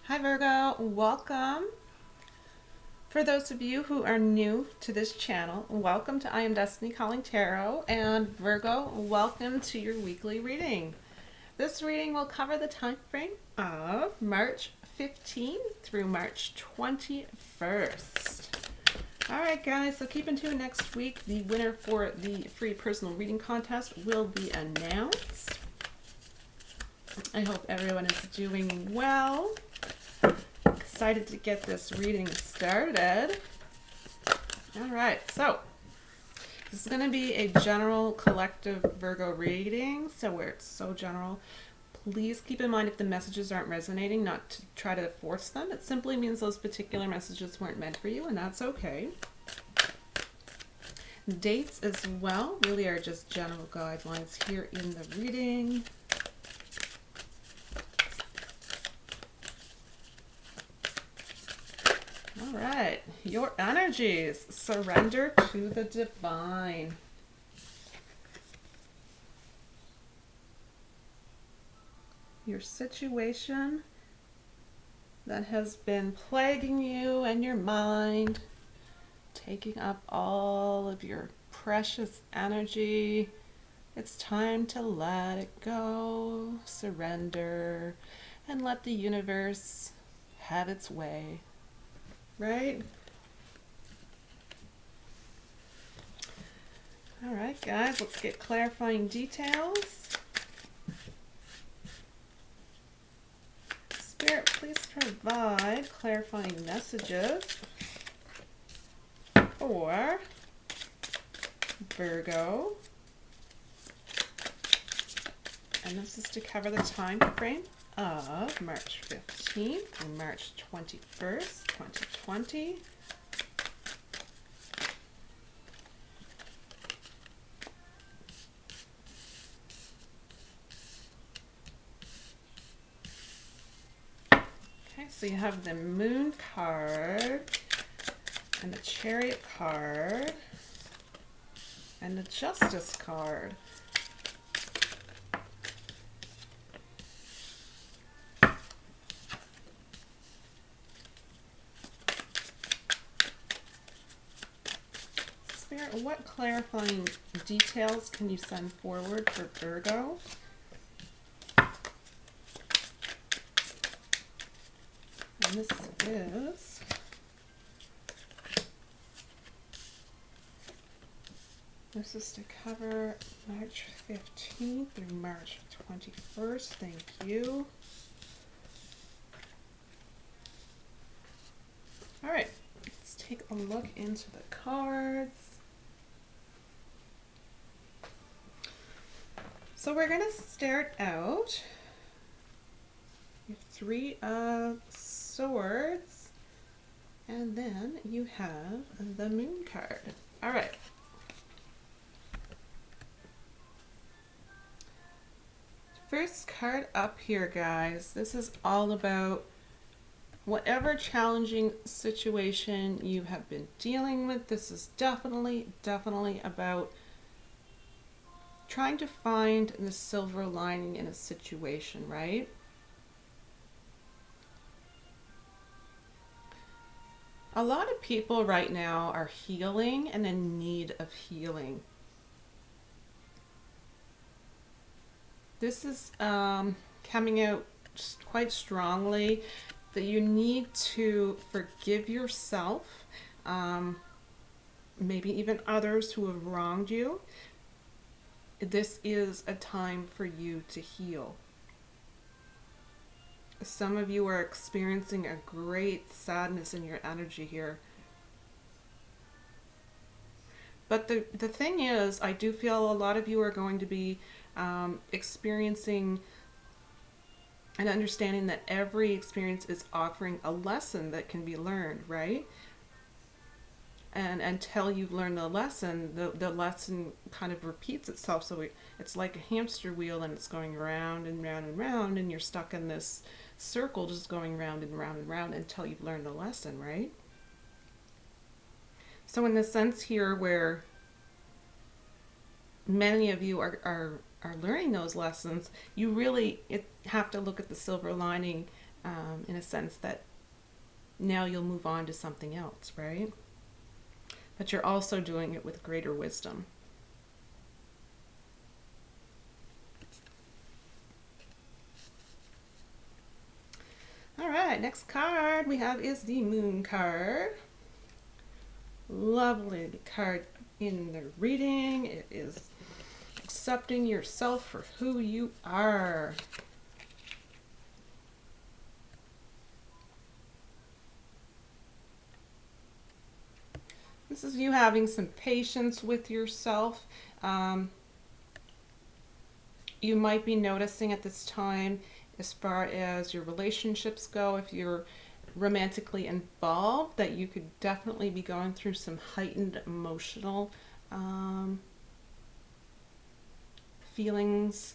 Hi Virgo, welcome. For those of you who are new to this channel, welcome to I Am Destiny Calling Tarot, and Virgo, welcome to your weekly reading. This reading will cover the time frame of March 15th through March 21st. Alright guys, so keep in tune next week. The winner for the free personal reading contest will be announced. I hope everyone is doing well. Excited to get this reading started. All right, so this is going to be a general collective Virgo reading. So where it's so general, please keep in mind if the messages aren't resonating, not to try to force them. It simply means those particular messages weren't meant for you, and that's okay. Dates as well really are just general guidelines here in the reading. All right, your energies. Surrender to the divine. Your situation that has been plaguing you and your mind, taking up all of your precious energy. It's time to let it go, surrender, and let the universe have its way. Right? All right, guys, let's get clarifying details. Spirit, please provide clarifying messages for Virgo. And this is to cover the time frame of March 15th and March 21st, 2020. Okay, so you have the Moon card and the Chariot card and the Justice card. Spirit, what clarifying details can you send forward for Virgo? And this is to cover March 15th through March 21st. Thank you. All right, let's take a look into the cards. So we're going to start out with Three of Swords, and then you have the Moon card. All right. First card up here, guys. This is all about whatever challenging situation you have been dealing with. This is definitely about trying to find the silver lining in a situation, right? A lot of people right now are healing and in need of healing. This is coming out quite strongly that you need to forgive yourself, maybe even others who have wronged you. This is a time for you to heal. Some of you are experiencing a great sadness in your energy here. But the thing is, I do feel a lot of you are going to be experiencing and understanding that every experience is offering a lesson that can be learned, right? And until you've learned the lesson, the lesson kind of repeats itself. So it's like a hamster wheel, and it's going round and round and round, and you're stuck in this circle just going round and round and round until you've learned the lesson, right? So in the sense here where many of you are learning those lessons, you really have to look at the silver lining in a sense that now you'll move on to something else, right? But you're also doing it with greater wisdom. All right, next card we have is the Moon card. Lovely card in the reading. It is accepting yourself for who you are. This is you having some patience with yourself. You might be noticing at this time, as far as your relationships go, if you're romantically involved, that you could definitely be going through some heightened emotional feelings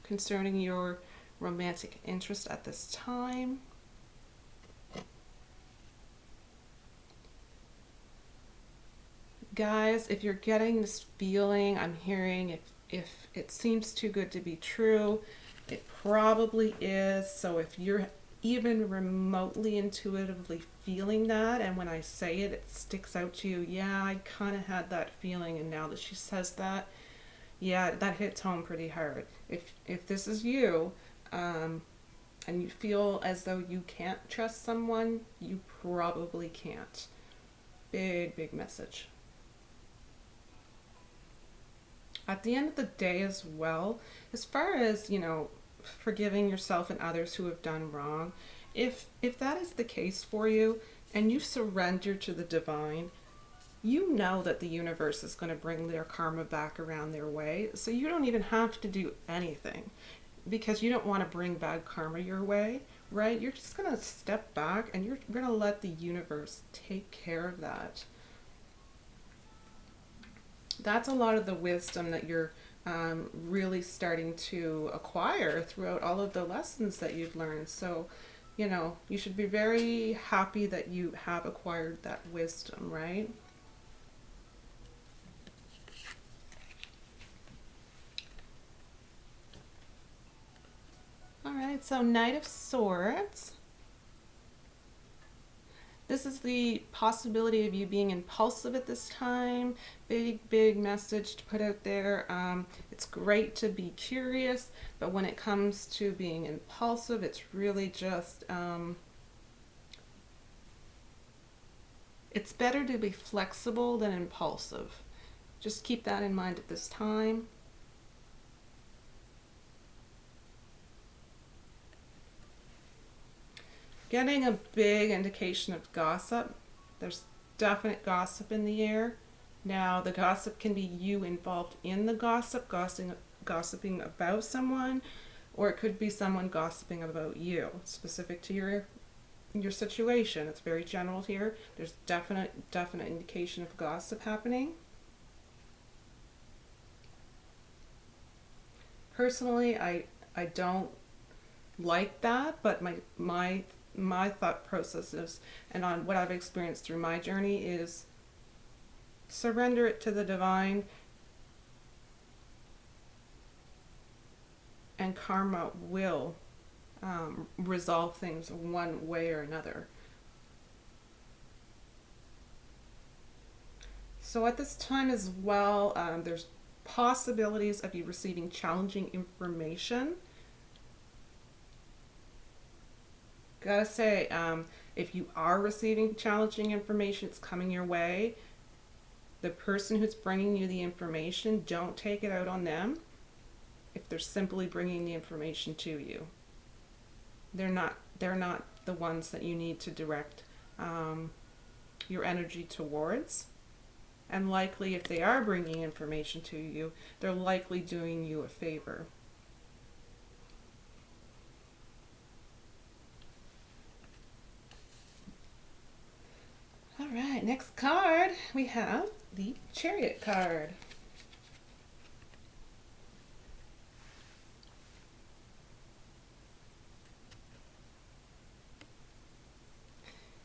concerning your romantic interest at this time. Guys, if you're getting this feeling, I'm hearing if it seems too good to be true, it probably is. So if you're even remotely intuitively feeling that, and when I say it, it sticks out to you, yeah, I kind of had that feeling, and now that she says that, yeah, that hits home pretty hard. If this is you, and you feel as though you can't trust someone, you probably can't. Big, big message. At the end of the day as well, as far as, forgiving yourself and others who have done wrong, if that is the case for you and you surrender to the divine, you know that the universe is going to bring their karma back around their way, so you don't even have to do anything, because you don't want to bring bad karma your way, right? You're just going to step back and you're going to let the universe take care of that. That's a lot of the wisdom that you're really starting to acquire throughout all of the lessons that you've learned. So, you should be very happy that you have acquired that wisdom, right? All right, so Knight of Swords. This is the possibility of you being impulsive at this time. Big, big message to put out there. It's great to be curious, but when it comes to being impulsive, it's really just, it's better to be flexible than impulsive. Just keep that in mind at this time. Getting a big indication of gossip. There's definite gossip in the air. Now, the gossip can be you involved in the gossip, gossiping about someone, or it could be someone gossiping about you, specific to your situation. It's very general here. There's definite indication of gossip happening. Personally, I don't like that, but my thought processes and on what I've experienced through my journey is surrender it to the divine, and karma will resolve things one way or another. So at this time as well, there's possibilities of you receiving challenging information. Gotta say, if you are receiving challenging information, it's coming your way. The person who's bringing you the information, don't take it out on them if they're simply bringing the information to you. They're not the ones that you need to direct your energy towards. And likely, if they are bringing information to you, they're likely doing you a favor. All right, next card we have the Chariot card.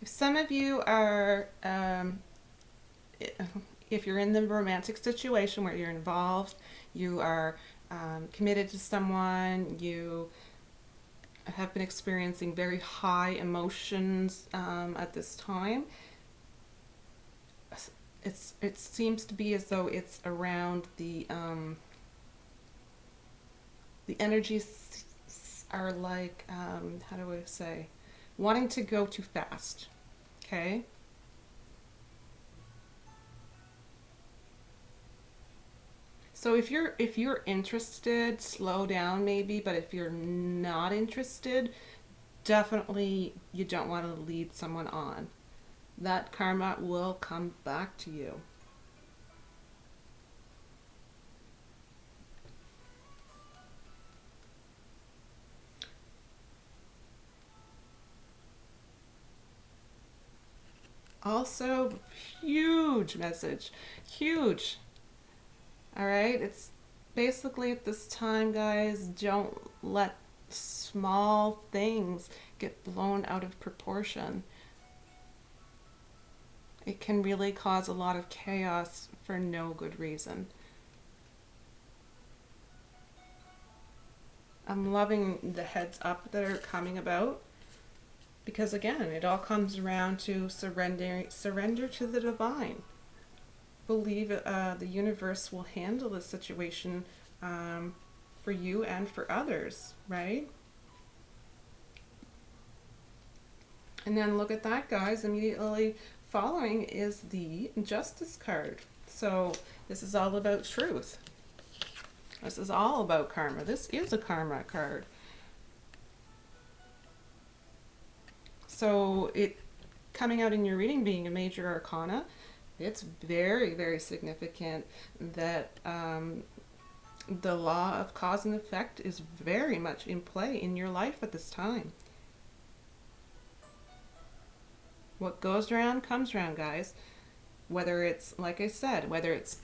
If some of you are, if you're in the romantic situation where you're involved, you are committed to someone, you have been experiencing very high emotions at this time. It seems to be as though it's around the energies are like, how do I say, wanting to go too fast. Okay. So if you're interested, slow down maybe, but if you're not interested, definitely you don't want to lead someone on. That karma will come back to you. Also, huge message. Huge. All right? It's basically at this time, guys, don't let small things get blown out of proportion. It can really cause a lot of chaos for no good reason. I'm loving the heads up that are coming about, because again, it all comes around to surrender to the divine. Believe the universe will handle the situation for you and for others, right? And then look at that, guys. Immediately following is the Justice card. So this is all about truth. This is all about karma. This is a karma card. So it coming out in your reading being a major arcana, it's very, very significant that the law of cause and effect is very much in play in your life at this time. What goes around comes around, guys. Whether it's, like I said, whether it's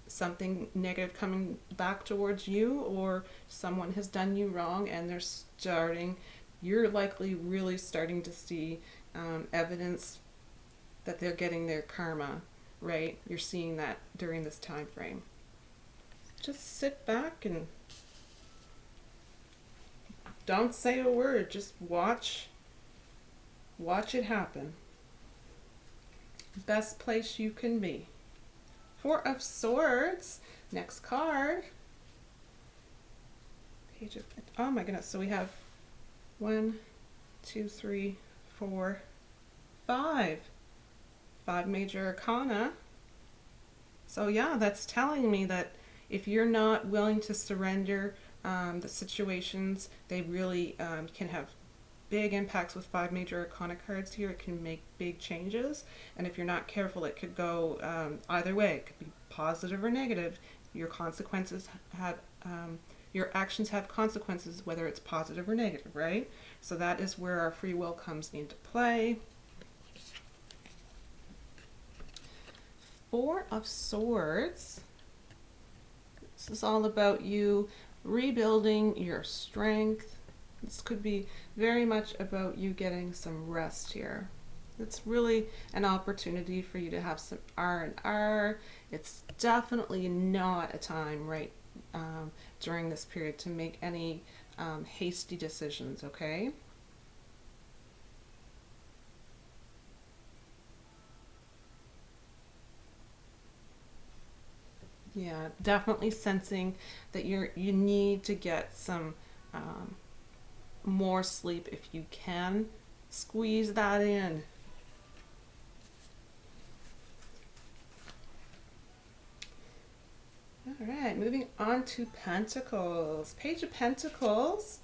something negative coming back towards you, or someone has done you wrong and you're likely really starting to see evidence that they're getting their karma, right? You're seeing that during this time frame. Just sit back and don't say a word. Just watch it happen. Best place you can be. Four of Swords. Next card. Page of, oh my goodness. So we have 1, 2, 3, 4, 5. 5 major arcana. So yeah, that's telling me that if you're not willing to surrender the situations, they really can have big impacts with 5 major arcana cards here. It can make big changes, and if you're not careful, it could go either way. It could be positive or negative. Your consequences have your actions have consequences, whether it's positive or negative, right? So that is where our free will comes into play. 4 of Swords. This is all about you rebuilding your strength. This could be very much about you getting some rest here. It's really an opportunity for you to have some R&R. It's definitely not a time during this period to make any hasty decisions, okay? Yeah, definitely sensing that you need to get some more sleep if you can. Squeeze that in. All right, moving on to Pentacles. Page of Pentacles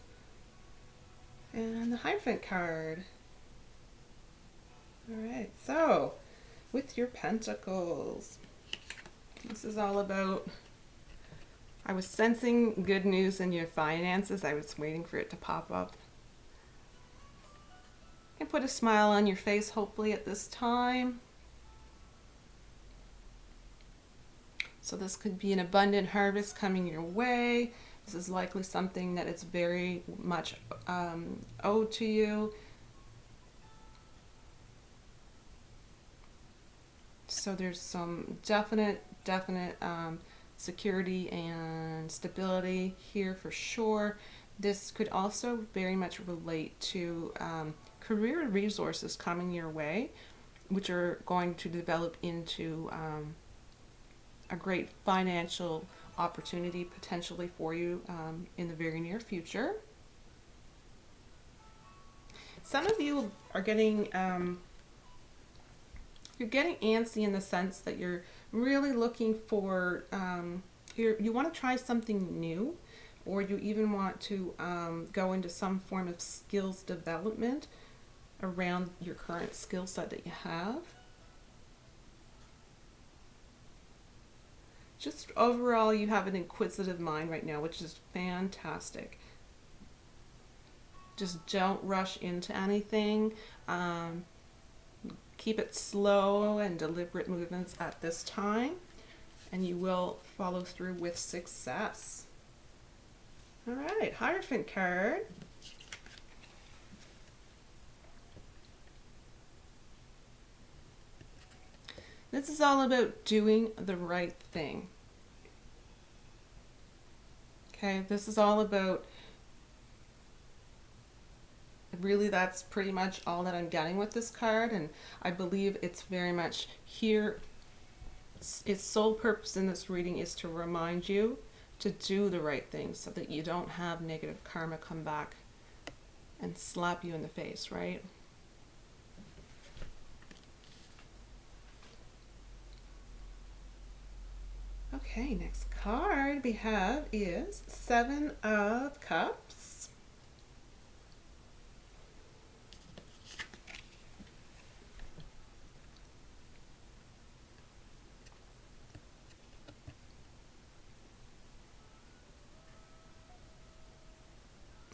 and the Hierophant card. All right, so with your Pentacles, this is all about, I was sensing good news in your finances. I was waiting for it to pop up. And put a smile on your face, hopefully, at this time. So this could be an abundant harvest coming your way. This is likely something that is very much owed to you. So there's some definite security and stability here for sure. This could also very much relate to career resources coming your way, which are going to develop into a great financial opportunity potentially for you in the very near future. Some of you are getting you're getting antsy in the sense that you're really looking for you want to try something new, or you even want to go into some form of skills development around your current skill set that you have. Just overall, you have an inquisitive mind right now, which is fantastic. Just don't rush into anything. Keep it slow and deliberate movements at this time, and you will follow through with success. All right, Hierophant card. This is all about doing the right thing. Okay, this is all about, really that's pretty much all that I'm getting with this card, and I believe it's very much here. Its sole purpose in this reading is to remind you to do the right thing so that you don't have negative karma come back and slap you in the face, right? Okay, next card we have is Seven of Cups.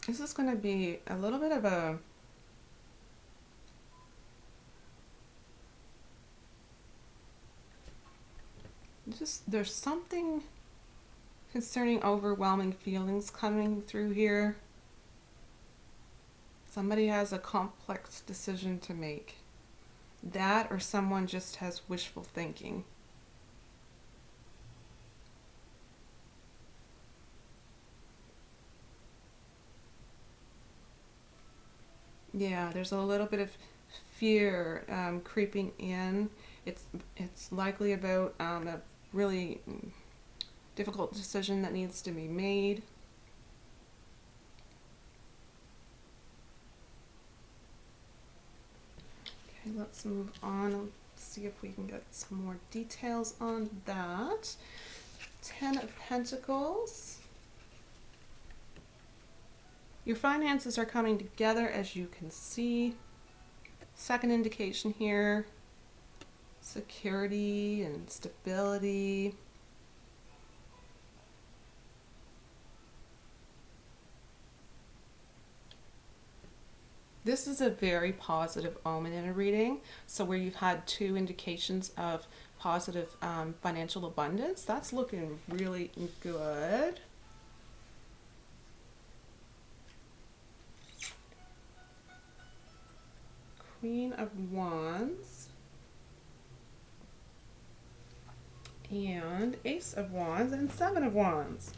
This is going to be a little bit of a there's something concerning overwhelming feelings coming through here. Somebody has a complex decision to make. That, or someone just has wishful thinking. Yeah, there's a little bit of fear creeping in. It's likely about a really difficult decision that needs to be made. Okay, let's move on and see if we can get some more details on that. 10 of Pentacles. Your finances are coming together, as you can see. Second indication here, security and stability. This is a very positive omen in a reading. So where you've had two indications of positive financial abundance, that's looking really good. Queen of Wands and Ace of Wands and Seven of Wands.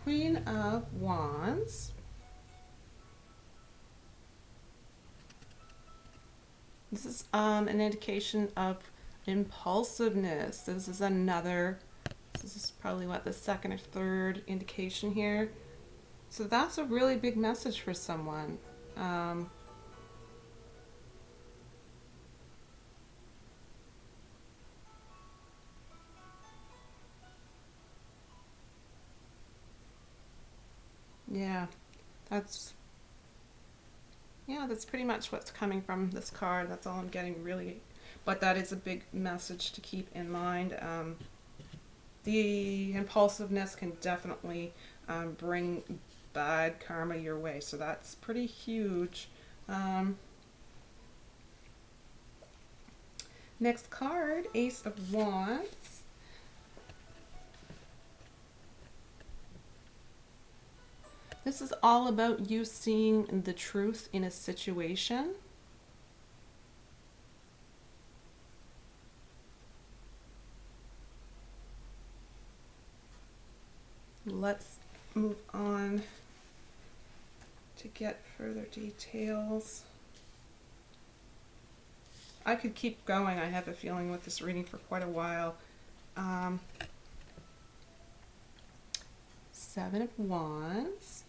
Queen of Wands. This is an indication of impulsiveness. This is probably what, the second or third indication here. So that's a really big message for someone. Yeah, that's pretty much what's coming from this card. That's all I'm getting, really. But that is a big message to keep in mind. The impulsiveness can definitely bring bad karma your way, so that's pretty huge. Next card, Ace of Wands. This is all about you seeing the truth in a situation. Let's move on to get further details. I could keep going. I have a feeling with this reading for quite a while. Seven of Wands.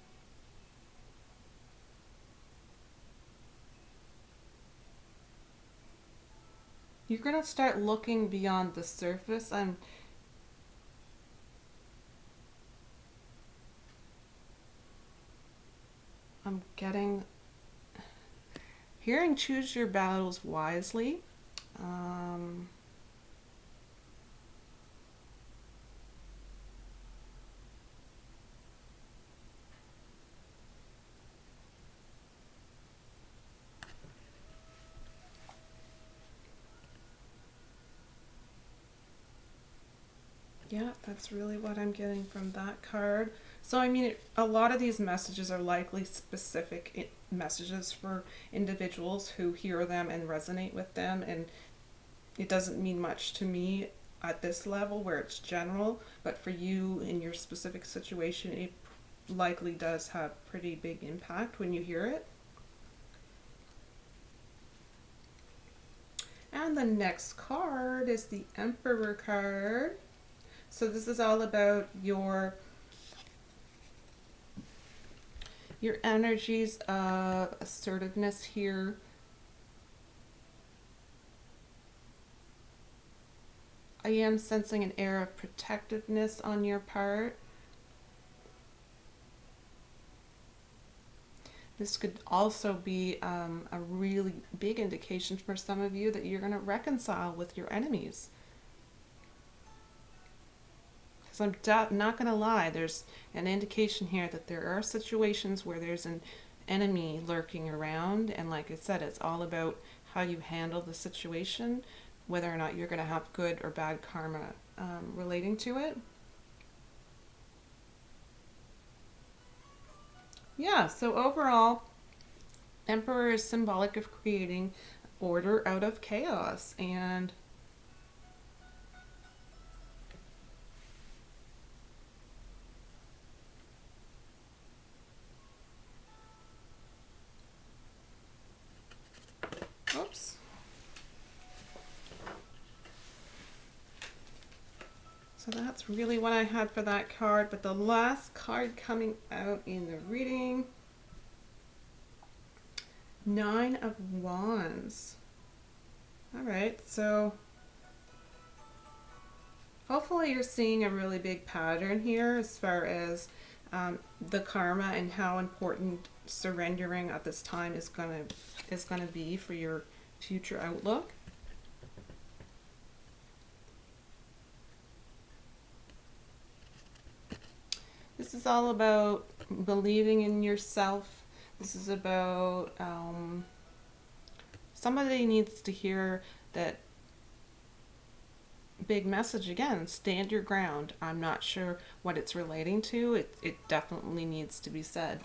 You're going to start looking beyond the surface. I'm hearing choose your battles wisely. Yeah, that's really what I'm getting from that card. So, I mean, a lot of these messages are likely specific messages for individuals who hear them and resonate with them. And it doesn't mean much to me at this level where it's general. But for you in your specific situation, it likely does have pretty big impact when you hear it. And the next card is the Emperor card. So this is all about your energies of assertiveness here. I am sensing an air of protectiveness on your part. This could also be a really big indication for some of you that you're going to reconcile with your enemies. So I'm not going to lie, there's an indication here that there are situations where there's an enemy lurking around, and like I said, it's all about how you handle the situation, whether or not you're going to have good or bad karma relating to it. Yeah, so overall, Emperor is symbolic of creating order out of chaos, and oops. So that's really what I had for that card. But the last card coming out in the reading, Nine of Wands. All right, so hopefully you're seeing a really big pattern here as far as the karma and how important surrendering at this time is gonna be for your future outlook. This is all about believing in yourself. This is about somebody needs to hear that big message again, stand your ground. I'm not sure what it's relating to. It definitely needs to be said.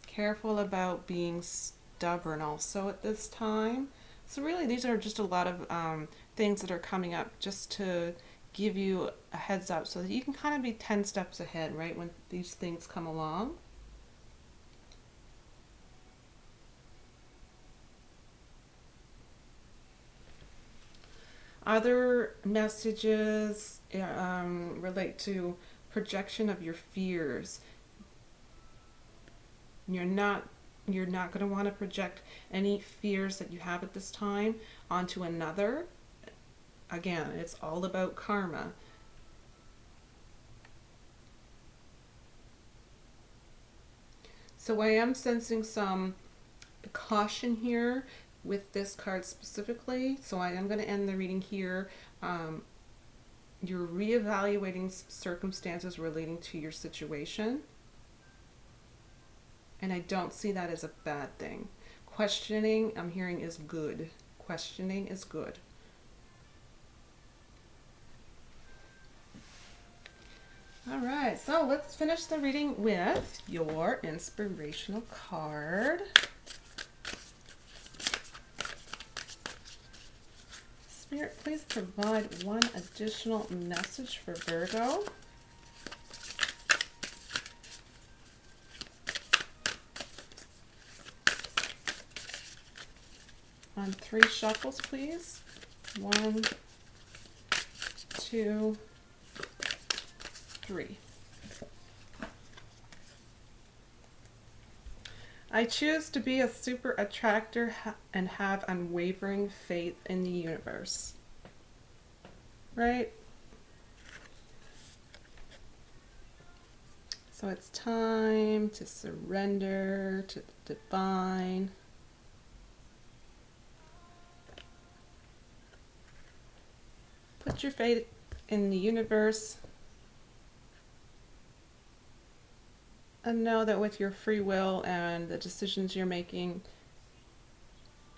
Careful about being stubborn also at this time. So really these are just a lot of things that are coming up just to give you a heads up so that you can kind of be 10 steps ahead, right, when these things come along. Other messages relate to projection of your fears. You're not going to want to project any fears that you have at this time onto another. Again, it's all about karma. So I am sensing some caution here with this card specifically. So I am going to end the reading here. You're reevaluating circumstances relating to your situation. And I don't see that as a bad thing. Questioning, I'm hearing, is good. Questioning is good. All right, so let's finish the reading with your inspirational card. Spirit, please provide one additional message for Virgo. On 3 shuffles, please. 1, 2, 3. I choose to be a super attractor and have unwavering faith in the universe. Right? So it's time to surrender to the divine. Put your faith in the universe and know that with your free will and the decisions you're making,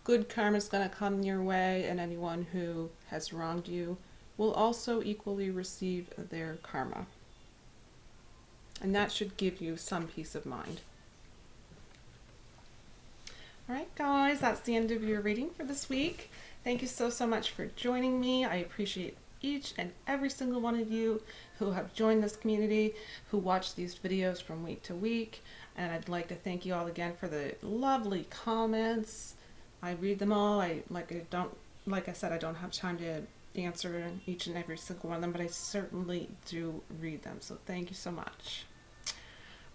good karma is going to come your way, and anyone who has wronged you will also equally receive their karma. And that should give you some peace of mind. All right, guys, that's the end of your reading for this week. Thank you so much for joining me. I appreciate each and every single one of you who have joined this community, who watch these videos from week to week. And I'd like to thank you all again for the lovely comments. I read them all. Like I said, I don't have time to answer each and every single one of them, but I certainly do read them. So thank you so much.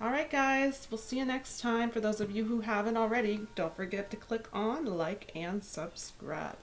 All right, guys, we'll see you next time. For those of you who haven't already, don't forget to click on like and subscribe.